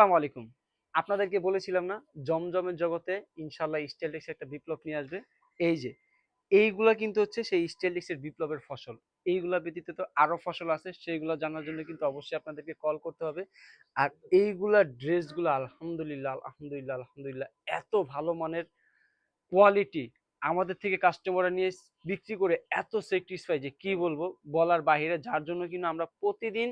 আসসালামু আলাইকুম। আপনাদেরকে বলেছিলাম না জমজমের জগতে ইনশাআল্লাহ স্টাইলিশ একটা বিপ্লব নিয়ে আসবে। এই যে এইগুলা কিন্তু হচ্ছে সেই স্টাইলিশের বিপ্লবের ফসল। এইগুলা ব্যতীত তো আরো ফসল আছে, সেইগুলা জানার জন্য কিন্তু অবশ্যই আপনাদেরকে কল করতে হবে। আর এইগুলা ড্রেসগুলা আলহামদুলিল্লাহ আলহামদুলিল্লাহ আলহামদুলিল্লাহ এত ভালো মানের কোয়ালিটি, আমাদের থেকে কাস্টমাররা নিয়ে বিক্রি করে এত স্যাটিসফাই যে কি বলবো, বলার বাহিরে। যার জন্য কিন্তু আমরা প্রতিদিন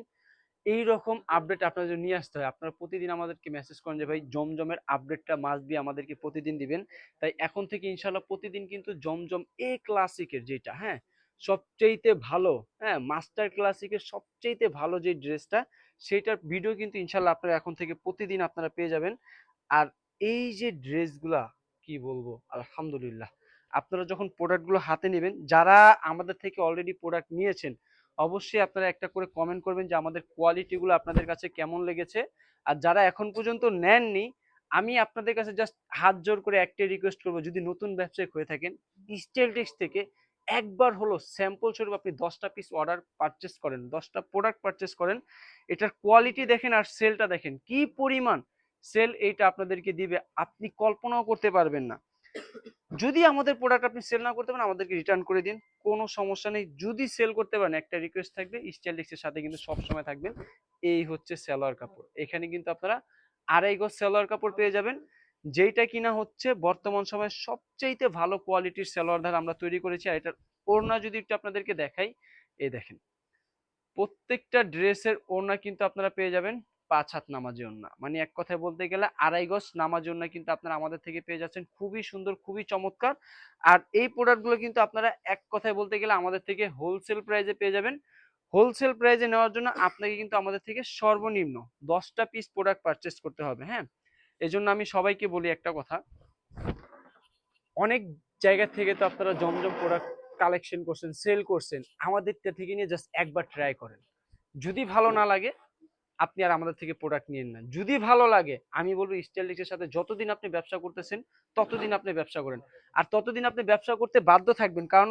এইরকম আপডেট আপনাদের জন্য নিয়ে আসতে হয়। আপনারা প্রতিদিন আমাদেরকে মেসেজ করেন যে ভাই জমজমের আপডেটটা মাস্ট বি আমাদেরকে প্রতিদিন দিবেন। তাই এখন থেকে ইনশাল্লাহ প্রতিদিন কিন্তু জমজম এ ক্লাসিকের যেটা, হ্যাঁ, সবচেয়েতে ভালো, হ্যাঁ, মাস্টার ক্লাসিকের সবচেয়েতে ভালো যে ড্রেসটা, সেইটার ভিডিও কিন্তু ইনশাল্লাহ আপনারা এখন থেকে প্রতিদিন আপনারা পেয়ে যাবেন। আর এই যে ড্রেসগুলা কি বলবো, আলহামদুলিল্লাহ। আপনারা যখন প্রোডাক্টগুলো হাতে নেবেন, যারা আমাদের থেকে অলরেডি প্রোডাক্ট নিয়েছেন, অবশ্যই আপনারা একটা করে কমেন্ট করবেন যে আমাদের কোয়ালিটিগুলো আপনাদের কাছে কেমন লেগেছে। আর যারা এখন পর্যন্ত নেননি, আমি আপনাদের কাছে জাস্ট হাত জোর করে একটাই রিকোয়েস্ট করবো, যদি নতুন ব্যবসায়িক হয়ে থাকেন, স্টাইলটেক্স থেকে একবার হলো স্যাম্পল স্বরূপ আপনি 10টা পিস অর্ডার পারচেস করেন, 10টা প্রোডাক্ট পারচেস করেন, এটার কোয়ালিটি দেখেন আর সেলটা দেখেন কি পরিমাণ সেল এইটা আপনাদেরকে দিবে, আপনি কল্পনাও করতে পারবেন না। যদি আমাদের প্রোডাক্ট আপনি সেল না করতে পারেন, আমাদেরকে রিটার্ন করে দিন, কোনো সমস্যা নেই। যদি সেল করতে পারেন, একটা রিকোয়েস্ট থাকবে, স্টাইলিশের সাথে কিন্তু সব সময় থাকবেন। এই হচ্ছে সালোয়ার কাপড়। এখানে কিন্তু আপনারা 2.5 গজ সালোয়ার কাপড় পেয়ে যাবেন, যেইটা কিনা হচ্ছে বর্তমান সময়ে সবচেয়ে ভালো কোয়ালিটির সালোয়ার ধার আমরা তৈরি করেছি। আর এটার ওড়না যদি একটু আপনাদেরকে দেখাই, এই দেখেন, প্রত্যেকটা ড্রেসের ওড়না কিন্তু আপনারা পেয়ে যাবেন 5 হাত নামাজি ওড়না, মানে এক কথায় বলতে গেলে 2.5 গজ নামাজি ওড়না কিন্তু আপনারা আমাদের থেকে পেয়ে যাচ্ছেন, খুবই সুন্দর, খুবই চমৎকার। আর এই প্রোডাক্টগুলো কিন্তু আপনারা এক কথায় বলতে গেলে আমাদের থেকে হোলসেল প্রাইসে পেয়ে যাবেন। হোলসেল প্রাইসে নেওয়ার জন্য আপনাকে কিন্তু আমাদের থেকে সর্বনিম্ন 10টা পিস প্রোডাক্ট পারচেস করতে হবে, হ্যাঁ। এজন্য আমি সবাইকে বলি একটা কথা, অনেক জায়গা থেকে তো আপনারা জমজম প্রোডাক্ট কালেকশন করছেন, সেল করছেন, আমাদেরটা থেকে নিয়ে জাস্ট একবার ট্রাই করেন। যদি ভালো না লাগে, আপনি আর আমাদের থেকে প্রোডাক্ট নিয়েন না। যদি ভালো লাগে, আমি বলবো স্টাইলিশের সাথে যতদিন আপনি ব্যবসা করতেছেন, ততদিন আপনি ব্যবসা করেন। আর ততদিন আপনি ব্যবসা করতে বাধ্য থাকবেন, কারণ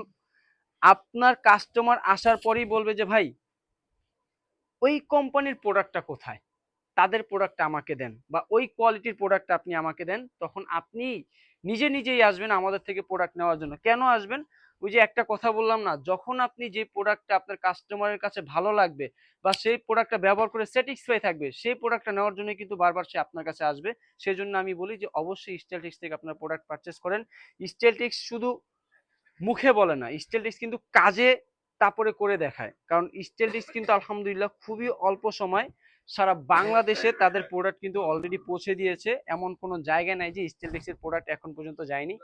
আপনার কাস্টমার আসার পরেই বলবে যে ভাই ওই কোম্পানির প্রোডাক্টটা কোথায়, তাদের প্রোডাক্ট আমাকে দেন, বা ওই কোয়ালিটির প্রোডাক্ট আপনি আমাকে দেন। তখন আপনি নিজে নিজেই আসবেন আমাদের থেকে প্রোডাক্ট নেওয়ার জন্য। কেন আসবেন? ওই যে একটা কথা বললাম না, যখন আপনি যে প্রোডাক্টটা আপনার কাস্টমারের কাছে ভালো লাগবে, বা সেই প্রোডাক্টটা ব্যবহার করে স্যাটিসফাই থাকবে, সেই প্রোডাক্টটা নেওয়ার জন্য কিন্তু বারবার সে আপনার কাছে আসবে। সেজন্য আমি বলি যে অবশ্যই স্টাইলটিক্স থেকে আপনার প্রোডাক্ট পারচেস করেন। স্টাইলটিক্স শুধু মুখে বলে না, স্টাইলটিক্স কিন্তু কাজে তারপরে করে দেখায়। কারণ স্টাইলটিক্স কিন্তু আলহামদুলিল্লাহ খুবই অল্প সময় সারা বাংলাদেশে তাদের প্রোডাক্ট কিন্তু অলরেডি পৌঁছে দিয়েছে। এমন কোনো জায়গা নাই যে স্টাইলটিক্সের প্রোডাক্ট এখন পর্যন্ত যায়নি।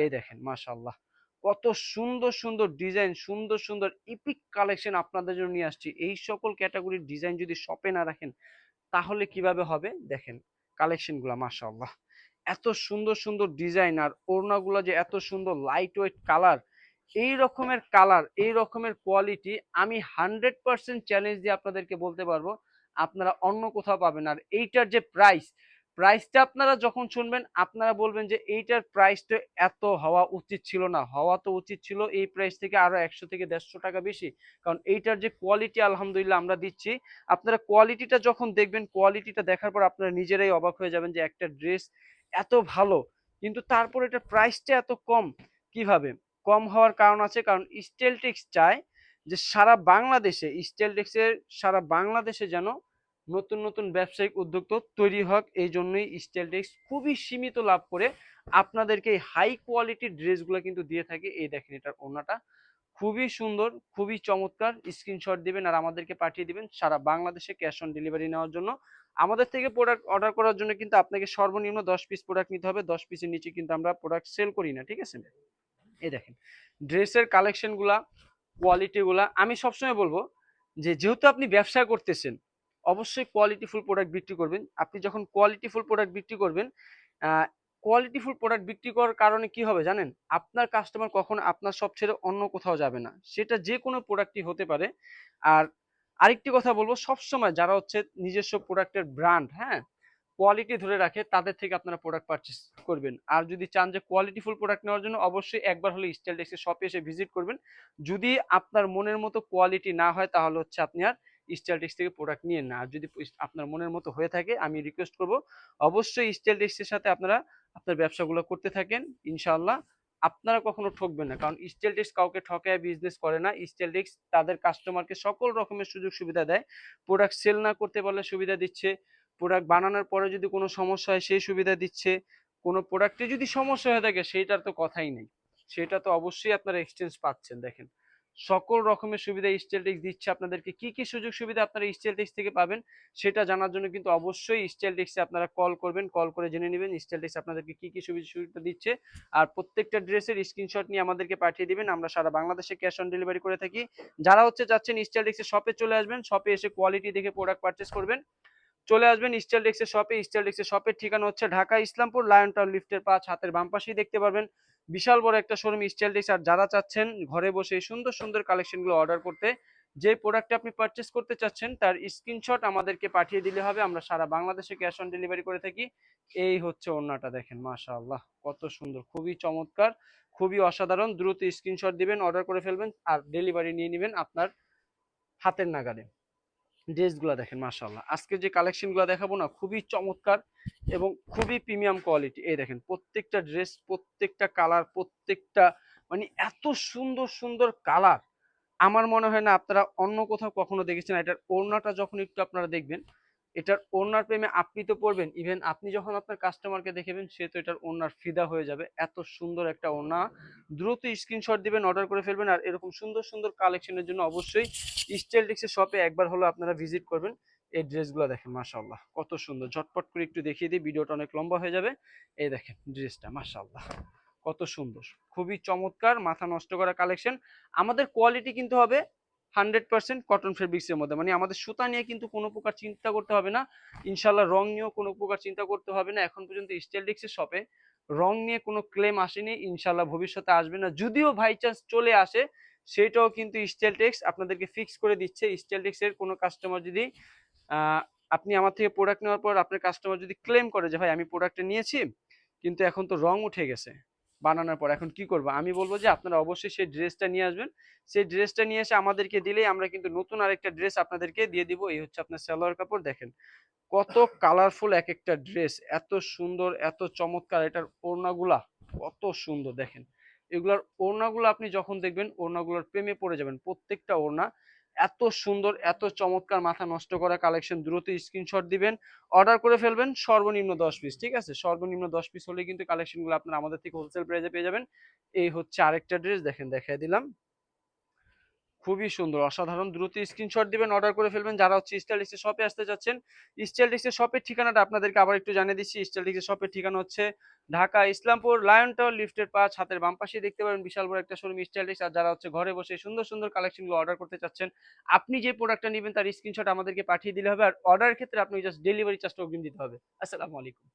এই দেখেন মাশাআল্লাহ, কত সুন্দর সুন্দর ডিজাইন, সুন্দর সুন্দর ইপিক কালেকশন আপনাদের জন্য নিয়ে আসছি। এই সকল ক্যাটাগরির ডিজাইন যদি শপে না রাখেন, তাহলে কিভাবে হবে? দেখেন কালেকশনগুলো মাশাআল্লাহ, এত সুন্দর সুন্দর ডিজাইন, আর ওড়নাগুলো যে এত সুন্দর লাইট ওয়েট কালার, এই রকমের কালার, এই রকমের কোয়ালিটি আমি 100% চ্যালেঞ্জ দিয়ে আপনাদেরকে বলতে পারবো আপনারা অন্য কোথাও পাবেন। আর এইটার যে প্রাইসটা আপনারা যখন শুনবেন, আপনারা বলবেন যে এইটার প্রাইস তো এত হওয়া উচিত ছিল না, হওয়া তো উচিত ছিল এই প্রাইস থেকে আরো 100 থেকে 150 টাকা বেশি। কারণ এইটার যে কোয়ালিটি আলহামদুলিল্লাহ আমরা দিচ্ছি, আপনারা কোয়ালিটিটা যখন দেখবেন, কোয়ালিটিটা দেখার পর আপনারা নিজেরাই অবাক হয়ে যাবেন যে একটা ড্রেস এত ভালো, কিন্তু তারপর এটা প্রাইসটা এত কম কিভাবে? কম হওয়ার কারণ আছে, কারণ স্টাইলটেক্স চায় যে সারা বাংলাদেশে যেন নতুন নতুন ব্যবসায়িক উদ্যোক্তা তৈরি হোক। এই জন্যই স্টাইলটেক্স খুবই সীমিত লাভ করে আপনাদেরকে হাই কোয়ালিটির ড্রেসগুলো কিন্তু দিয়ে থাকে। এই দেখেন এটার ওড়নাটা খুবই সুন্দর, খুবই চমৎকার। স্ক্রিনশট দিবেন আর আমাদেরকে পাঠিয়ে দিবেন সারা বাংলাদেশে ক্যাশ অন ডেলিভারি নেওয়ার জন্য। আমাদের থেকে প্রোডাক্ট অর্ডার করার জন্য কিন্তু আপনাকে সর্বনিম্ন 10 পিস প্রোডাক্ট নিতে হবে, 10 পিসের নিচে কিন্তু আমরা প্রোডাক্ট সেল করি না, ঠিক আছে? এই দেখেন ড্রেসের কালেকশনগুলা, কোয়ালিটিগুলা, আমি সবসময় বলবো যে যেহেতু আপনি ব্যবসা করতেছেন, অবশ্যই কোয়ালিটিফুল প্রোডাক্ট বিক্রি করবেন। আপনি যখন কোয়ালিটিফুল প্রোডাক্ট বিক্রি করবেন, কোয়ালিটিফুল প্রোডাক্ট বিক্রি করার কারণে কি হবে জানেন? আপনার কাস্টমার কখনো আপনার শপ ছেড়ে অন্য কোথাও যাবে না, সেটা যে কোনো প্রোডাক্টই হতে পারে। আর আরেকটি কথা বলবো, সবসময় যারা হচ্ছে নিজস্ব প্রোডাক্টের ব্র্যান্ড, হ্যাঁ, কোয়ালিটি ধরে রাখে, তাদের থেকে আপনারা প্রোডাক্ট পারচেস করবেন। আর যদি চান যে কোয়ালিটিফুল প্রোডাক্ট নেওয়ার জন্য, অবশ্যই একবার হলে স্টাইলটেক্সের শপে এসে ভিজিট করবেন। যদি আপনার মনের মতো কোয়ালিটি না হয়, তাহলে হচ্ছে আপনি আর স্টাইলটেক্স থেকে প্রোডাক্ট নিয়েন না। আর যদি আপনার মনের মতো হয়ে থাকে আমি রিকোয়েস্ট করব অবশ্যই স্টাইলটেক্সের সাথে আপনারা আপনার ব্যবসাগুলো করতে থাকেন, ইনশাআল্লাহ আপনারা কখনো ঠকবেন না। কারণ স্টাইলটেক্স কাউকে ঠকায় বিজনেস করে না। স্টাইলটেক্স তাদের কাস্টমারকে সকল রকমের সুযোগ সুবিধা দেয়। প্রোডাক্ট সেল না করতে পারলে সুবিধা দিচ্ছে, প্রোডাক্ট বানানোর পরে যদি কোনো সমস্যা হয় সেই সুবিধা দিচ্ছে, কোনো প্রোডাক্টে যদি সমস্যা হয়ে থাকে সেইটার তো কথাই নেই, সেটা তো অবশ্যই আপনারা এক্সচেঞ্জ পাচ্ছেন। দেখেন সকল রকমের সুবিধা স্টাইলটেক্স দিচ্ছে আপনাদেরকে। কি কি সুযোগ সুবিধা আপনারা স্টাইলটেক্স থেকে পাবেন সেটা জানার জন্য কিন্তু অবশ্যই স্টাইলটেক্সে আপনারা কল করবেন, কল করে জেনে নেবেন স্টাইলটেক্স আপনাদেরকে কি কি সুবিধা সুবিধা দিচ্ছে। আর প্রত্যেকটা ড্রেসের স্ক্রিনশট নিয়ে আমাদেরকে পাঠিয়ে দিবেন, আমরা সারা বাংলাদেশে ক্যাশ অন ডেলিভারি করে থাকি। যারা যাচ্ছেন স্টাইলটেক্সের শপে চলে আসবেন, শপে এসে কোয়ালিটি দেখে প্রোডাক্ট পারচেস করবেন। চলে আসবেন স্টাইলটেক্সের শপে। স্টাইলটেক্সের শপের ঠিকানা হচ্ছে ঢাকা ইসলামপুর লায়ন টাউন লিফটের 5 হাতের বাম পাশেই দেখতে পারবেন বিশাল বড় একটা শোরুম স্টাইলটেক্স। আর যারা চাচ্ছেন ঘরে বসে সুন্দর সুন্দর কালেকশনগুলো অর্ডার করতে, যে প্রোডাক্টটা আপনি পারচেস করতে চাচ্ছেন তার স্ক্রিনশট আমাদেরকে পাঠিয়ে দিলে হবে, আমরা সারা বাংলাদেশে ক্যাশ অন ডেলিভারি করে থাকি। এই হচ্ছে ওড়নাটা, দেখেন মাশাআল্লাহ কত সুন্দর, খুবই চমৎকার, খুবই অসাধারণ। দ্রুত স্ক্রিনশট দিবেন, অর্ডার করে ফেলবেন আর ডেলিভারি নিয়ে নেবেন আপনার হাতের নাগালে। ড্রেসগুলো দেখেন মাশাআল্লাহ, আজকে যে কালেকশনগুলো দেখাবো না খুবই চমৎকার এবং খুবই প্রিমিয়াম কোয়ালিটি। এই দেখেন প্রত্যেকটা ড্রেস, প্রত্যেকটা কালার, প্রত্যেকটা মানে এত সুন্দর সুন্দর কালার, আমার মনে হয় না আপনারা অন্য কোথাও কখনো দেখেছেন। এটার ওড়নাটা যখন একটু আপনারা দেখবেন, এটার ওড়নার প্রেমে আপনি তো পড়বেন, ইভেন আপনি যখন আপনার কাস্টমারকে দেখাবেন সে তো এটার ওড়নার ফিদা হয়ে যাবে। এত সুন্দর একটা ওড়না, দ্রুত স্ক্রিনশট দিবেন, অর্ডার করে ফেলবেন। আর এরকম সুন্দর সুন্দর কালেকশনের জন্য অবশ্যই স্টাইলটেক্সের শপে একবার হলো আপনারা ভিজিট করবেন। এই ড্রেসগুলো দেখেন মাশাআল্লাহ কত সুন্দর, ঝটপট করে একটু দেখিয়ে দিই, ভিডিওটা অনেক লম্বা হয়ে যাবে। এই দেখেন ড্রেসটা মাশাআল্লাহ কত সুন্দর, খুবই চমৎকার, মাথা নষ্ট করা কালেকশন। আমাদের কোয়ালিটি কিন্তু হবে 100% কটন ফেব্রিক্সের মধ্যে, মানে আমাদের সুতা নিয়ে কিন্তু কোনো প্রকার চিন্তা করতে হবে না, ইনশাল্লাহ রং নিয়েও কোনো প্রকার চিন্তা করতে হবে না। এখন পর্যন্ত স্টাইলটেক্সের শপে রং নিয়ে কোনো ক্লেম আসেনি, ইনশাল্লাহ ভবিষ্যতে আসবে না। যদিও বাই চান্স চলে আসে সেটাও কিন্তু স্টাইলটেক্স আপনাদেরকে ফিক্স করে দিচ্ছে। স্টাইলটেক্সের কোনো কাস্টমার যদি আহ, আপনি আমার থেকে প্রোডাক্ট নেওয়ার পর আপনার কাস্টমার যদি ক্লেম করে যে ভাই আমি প্রোডাক্টটা নিয়েছি কিন্তু এখন তো রং উঠে গেছে বানানোর পর, এখন কি করবো, আমি বলবো যে আপনারা অবশ্যই সেই ড্রেসটা নিয়ে আসবেন। সেই ড্রেসটা নিয়ে এসে আমাদেরকে দিলেই আমরা কিন্তু নতুন আরেকটা ড্রেস আপনাদেরকে দিয়ে দিব। এই হচ্ছে আপনার সালোয়ার কাপড়, দেখেন কত কালারফুল এক একটা ড্রেস, এত সুন্দর এত চমৎকার। এটার ওড়নাগুলা কত সুন্দর, দেখেন এগুলার ওড়নাগুলো আপনি যখন দেখবেন ওড়নাগুলোর প্রেমে পড়ে যাবেন। প্রত্যেকটা ওড়না এত সুন্দর এত চমৎকার, মাথা নষ্ট করা কালেকশন। দ্রুত স্ক্রিনশট দিবেন, অর্ডার করে ফেলবেন, সর্বনিম্ন 10 পিস, ঠিক আছে, সর্বনিম্ন 10 পিস হলে কিন্তু কালেকশনগুলো আপনারা আমাদের থেকে হোলসেল প্রাইসে পেয়ে যাবেন। এই হচ্ছে আরেকটা ড্রেস, দেখেন দেখাই দিলাম, খুবই সুন্দর অসাধারণ। দ্রুত স্ক্রিনশট দিবেন, অর্ডার করে ফেলবেন। যারা স্টাইলটেক্সের শপে আসতে যাচ্ছেন, স্টাইলটেক্সের শপের ঠিকানাটা আপনাদেরকে আবার একটু জানিয়ে দিচ্ছি। স্টাইলটেক্সের শপের ঠিকানা হচ্ছে ঢাকা ইসলামপুর লায়ন টাওয়ার লিফটের 5 হাতের বাম পাশে দেখতে পাবেন বিশাল বড় একটা শোরুম স্টাইলটেক্স। আর যারা ঘরে বসে সুন্দর সুন্দর কালেকশনগুলো অর্ডার করতে চাচ্ছেন, আপনি যে প্রোডাক্টটা নেবেন তার স্ক্রিনশট আমাদেরকে পাঠিয়ে দিলে হবে। আর অর্ডারের ক্ষেত্রে আপনি জাস্ট ডেলিভারি চার্জটা অগ্রিম দিতে হবে। আসসালামু আলাইকুম।